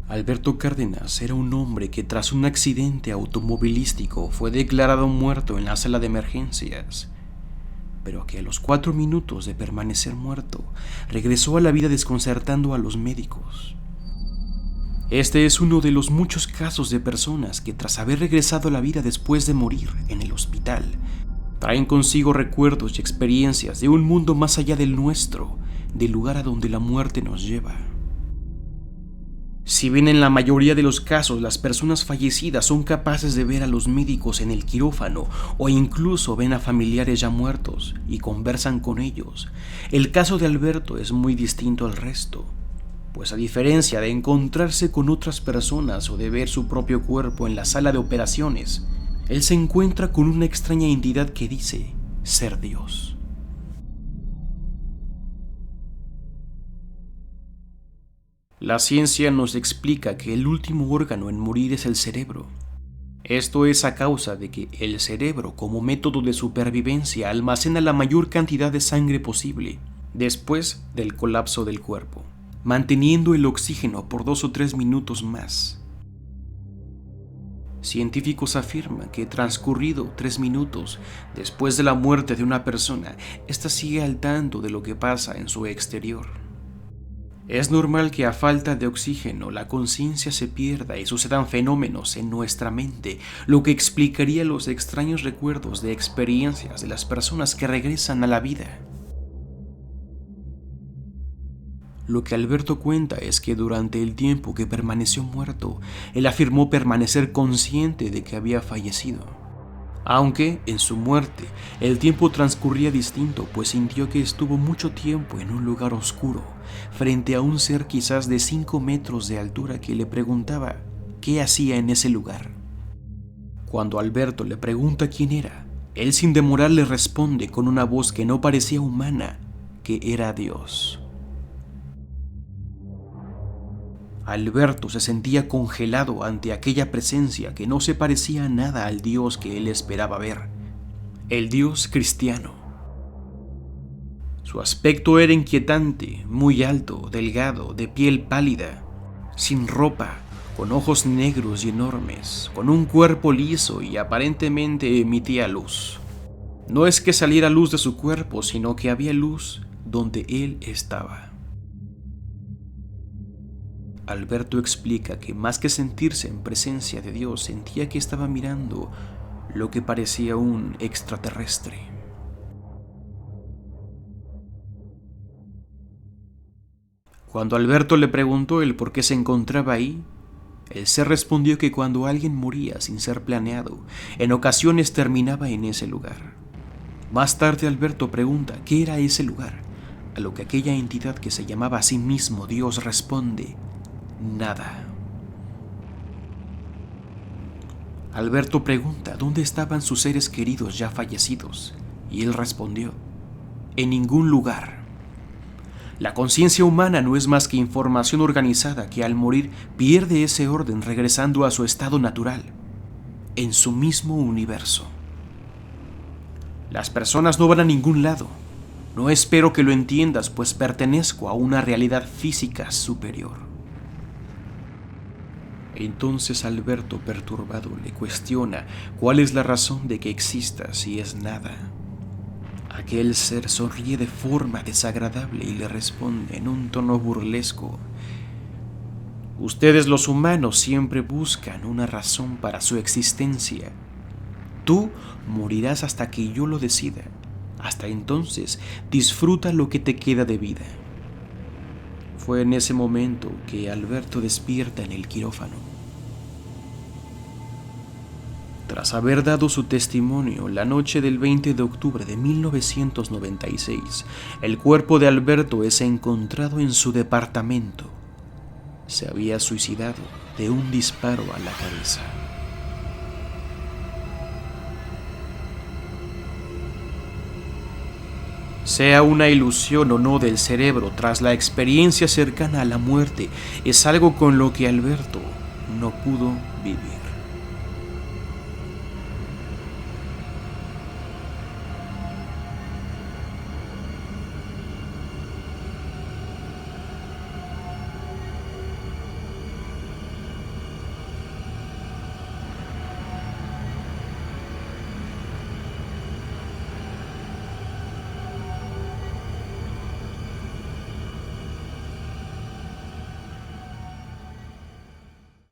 Alberto Cárdenas era un hombre que tras un accidente automovilístico fue declarado muerto en la sala de emergencias, pero que a los 4 minutos de permanecer muerto regresó a la vida desconcertando a los médicos. Este es uno de los muchos casos de personas que tras haber regresado a la vida después de morir en el hospital, traen consigo recuerdos y experiencias de un mundo más allá del nuestro, del lugar a donde la muerte nos lleva. Si bien en la mayoría de los casos las personas fallecidas son capaces de ver a los médicos en el quirófano o incluso ven a familiares ya muertos y conversan con ellos, el caso de Alberto es muy distinto al resto, pues a diferencia de encontrarse con otras personas o de ver su propio cuerpo en la sala de operaciones, él se encuentra con una extraña entidad que dice ser Dios. La ciencia nos explica que el último órgano en morir es el cerebro. Esto es a causa de que el cerebro, como método de supervivencia, almacena la mayor cantidad de sangre posible después del colapso del cuerpo, manteniendo el oxígeno por 2 o 3 minutos más. Científicos afirman que transcurrido 3 minutos después de la muerte de una persona, ésta sigue al tanto de lo que pasa en su exterior. Es normal que a falta de oxígeno la conciencia se pierda y sucedan fenómenos en nuestra mente, lo que explicaría los extraños recuerdos de experiencias de las personas que regresan a la vida. Lo que Alberto cuenta es que durante el tiempo que permaneció muerto, él afirmó permanecer consciente de que había fallecido. Aunque, en su muerte, el tiempo transcurría distinto, pues sintió que estuvo mucho tiempo en un lugar oscuro, frente a un ser quizás de 5 metros de altura que le preguntaba qué hacía en ese lugar. Cuando Alberto le pregunta quién era, él sin demorar le responde con una voz que no parecía humana, que era Dios. Alberto se sentía congelado ante aquella presencia que no se parecía a nada al Dios que él esperaba ver, el Dios cristiano. Su aspecto era inquietante, muy alto, delgado, de piel pálida, sin ropa, con ojos negros y enormes, con un cuerpo liso y aparentemente emitía luz. No es que saliera luz de su cuerpo, sino que había luz donde él estaba. Alberto explica que más que sentirse en presencia de Dios, sentía que estaba mirando lo que parecía un extraterrestre. Cuando Alberto le preguntó el por qué se encontraba ahí, él se respondió que cuando alguien moría sin ser planeado, en ocasiones terminaba en ese lugar. Más tarde Alberto pregunta qué era ese lugar, a lo que aquella entidad que se llamaba a sí mismo Dios responde: nada. Alberto pregunta dónde estaban sus seres queridos ya fallecidos, y él respondió: en ningún lugar. La conciencia humana no es más que información organizada que al morir pierde ese orden regresando a su estado natural, en su mismo universo. Las personas no van a ningún lado. No espero que lo entiendas, pues pertenezco a una realidad física superior. Entonces Alberto, perturbado, le cuestiona cuál es la razón de que exista si es nada. Aquel ser sonríe de forma desagradable y le responde en un tono burlesco: ustedes los humanos siempre buscan una razón para su existencia. Tú morirás hasta que yo lo decida. Hasta entonces, disfruta lo que te queda de vida. Fue en ese momento que Alberto despierta en el quirófano. Tras haber dado su testimonio la noche del 20 de octubre de 1996, el cuerpo de Alberto es encontrado en su departamento. Se había suicidado de un disparo a la cabeza. Sea una ilusión o no del cerebro tras la experiencia cercana a la muerte, es algo con lo que Alberto no pudo vivir.